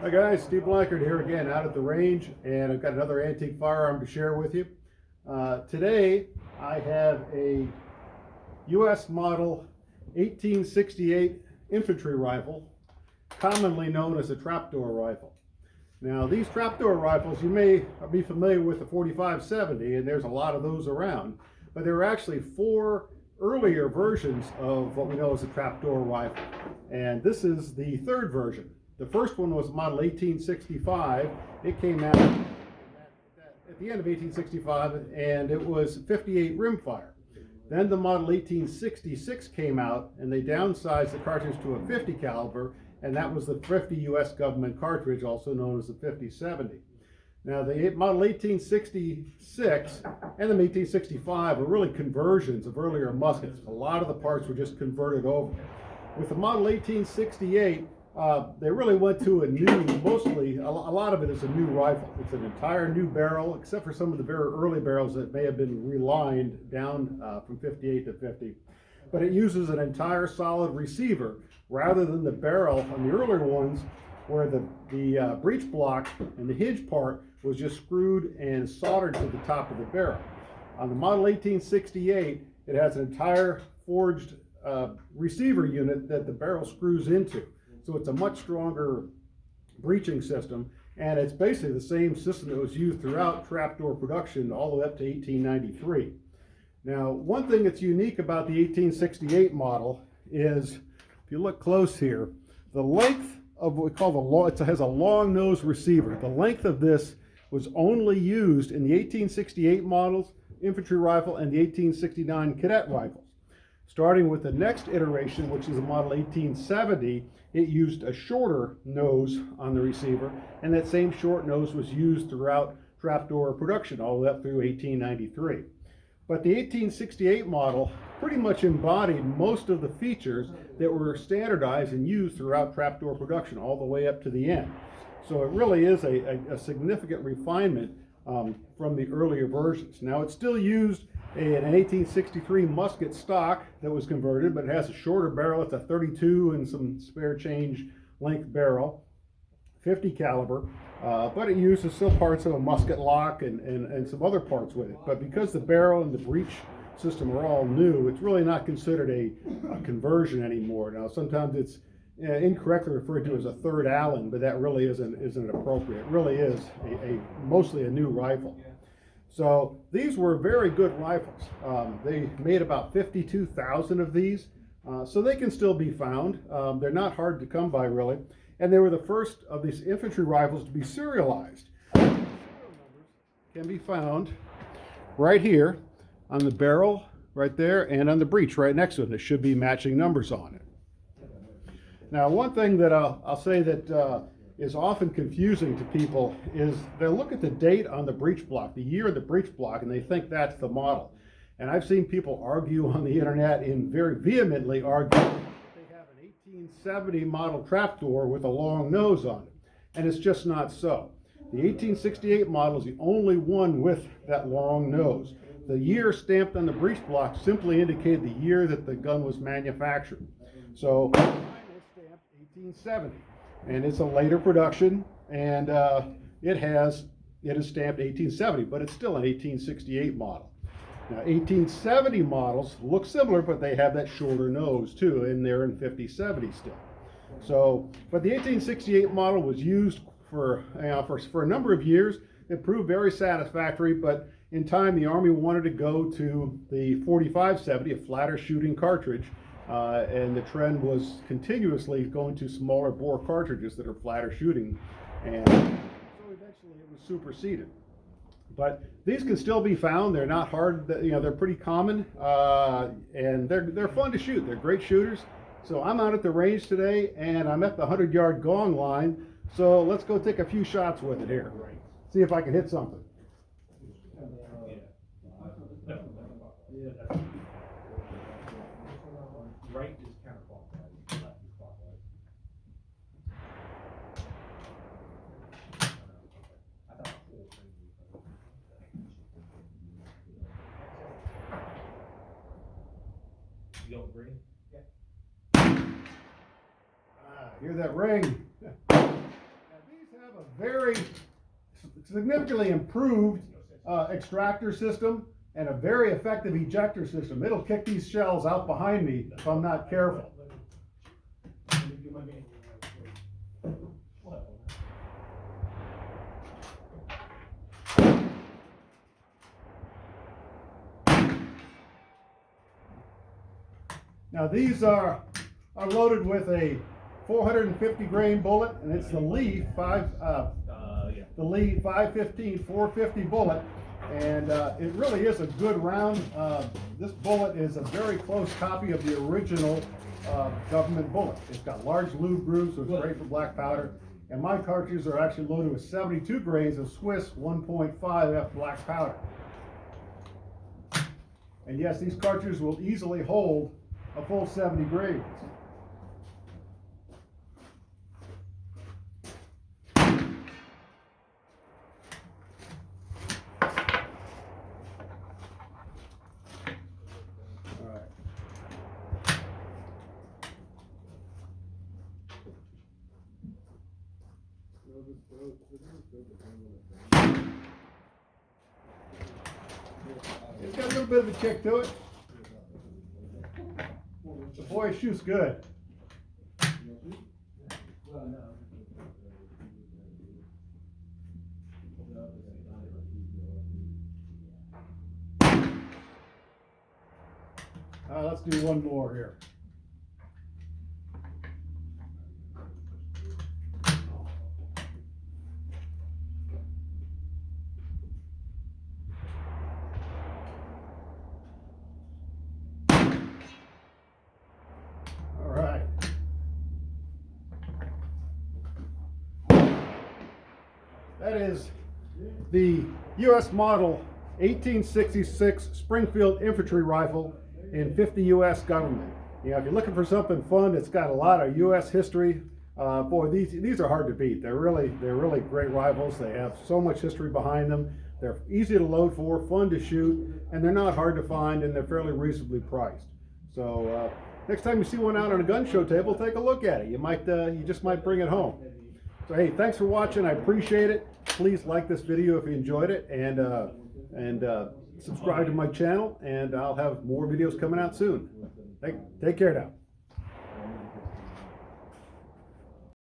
Hi guys, Steve Blankard here again out at the range, and I've got another antique firearm to share with you. Today I have a US model 1868 infantry rifle, commonly known as a trapdoor rifle. Now these trapdoor rifles, you may be familiar with the 4570, and there's a lot of those around, but there are actually four earlier versions of what we know as a trapdoor rifle, and this is the third version. The first one was model 1865. It came out at the end of 1865, and it was 58 rimfire. Then the model 1866 came out, and they downsized the cartridge to a 50 caliber, and that was the 50 US government cartridge, also known as the 5070. Now the model 1866 and the 1865 were really conversions of earlier muskets. A lot of the parts were just converted over. With the model 1868, they really went to a new, mostly, a lot of it is a new rifle. It's an entire new barrel, except for some of the very early barrels that may have been relined down from 58 to 50. But it uses an entire solid receiver rather than the barrel on the earlier ones where the breech block and the hinge part was just screwed and soldered to the top of the barrel. On the model 1868, it has an entire forged receiver unit that the barrel screws into. So it's a much stronger breeching system, and it's basically the same system that was used throughout trapdoor production all the way up to 1893. Now, one thing that's unique about the 1868 model is, if you look close here, the length of what we call it has a long nose receiver. The length of this was only used in the 1868 models, infantry rifle, and the 1869 cadet rifles. Starting with the next iteration, which is the model 1870, it used a shorter nose on the receiver, and that same short nose was used throughout trapdoor production all the way up through 1893. But the 1868 model pretty much embodied most of the features that were standardized and used throughout trapdoor production all the way up to the end. So it really is a significant refinement from the earlier versions. Now it's still used in an 1863 musket stock that was converted, but it has a shorter barrel. It's a 32 and some spare change length barrel, 50 caliber, but it uses still parts of a musket lock and some other parts with it. But because the barrel and the breech system are all new, it's really not considered a conversion anymore. Now sometimes it's incorrectly referred to as a third Allen, but that really isn't appropriate. It really is mostly a new rifle. So these were very good rifles. They made about 52,000 of these, so they can still be found. They're not hard to come by, really. And they were the first of these infantry rifles to be serialized. Serial numbers can be found right here on the barrel, right there, and on the breech right next to it. There should be matching numbers on it. Now, one thing that I'll say that is often confusing to people is they'll look at the date on the breech block, the year of the breech block, and they think that's the model. And I've seen people argue on the internet and very vehemently argue that they have an 1870 model trapdoor with a long nose on it. And it's just not so. The 1868 model is the only one with that long nose. The year stamped on the breech block simply indicated the year that the gun was manufactured. So mine is stamped 1870. And it's a later production, and it is stamped 1870, but it's still an 1868 model. Now, 1870 models look similar, but they have that shorter nose too, and they're in 5070 still. So, but the 1868 model was used for a number of years. It proved very satisfactory, but in time the Army wanted to go to the 4570, a flatter shooting cartridge. And the trend was continuously going to smaller bore cartridges that are flatter shooting, and so eventually it was superseded. But these can still be found. They're not hard. They're pretty common, and they're fun to shoot. They're great shooters. So I'm out at the range today, and I'm at the 100-yard gong line. So let's go take a few shots with it here. See if I can hit something. Right is counterclockwise, left is clockwise. I thought the whole thing was you going green? Yeah. Hear that ring? Now have a very significantly improved extractor system and a very effective ejector system. It'll kick these shells out behind me if I'm not careful. Now these are loaded with a 450 grain bullet, and it's the Lee 515 450 bullet, and it really is a good round. This bullet is a very close copy of the original government bullet. It's got large lube grooves, so it's great for black powder. And my cartridges are actually loaded with 72 grains of Swiss 1.5F black powder. And yes, these cartridges will easily hold a full 70 grains. It's got a little bit of a kick to it. The boy shoots good. Let's do one more here. That is the U.S. model 1866 Springfield infantry rifle in 50 U.S. government. You know, if you're looking for something fun, it's got a lot of U.S. history. Boy, these are hard to beat. They're really great rifles. They have so much history behind them. They're easy to load for, fun to shoot, and they're not hard to find, and they're fairly reasonably priced. So next time you see one out on a gun show table, take a look at it. You just might bring it home. So hey, thanks for watching. I appreciate it. Please like this video if you enjoyed it, and subscribe to my channel, and I'll have more videos coming out soon. Take care now.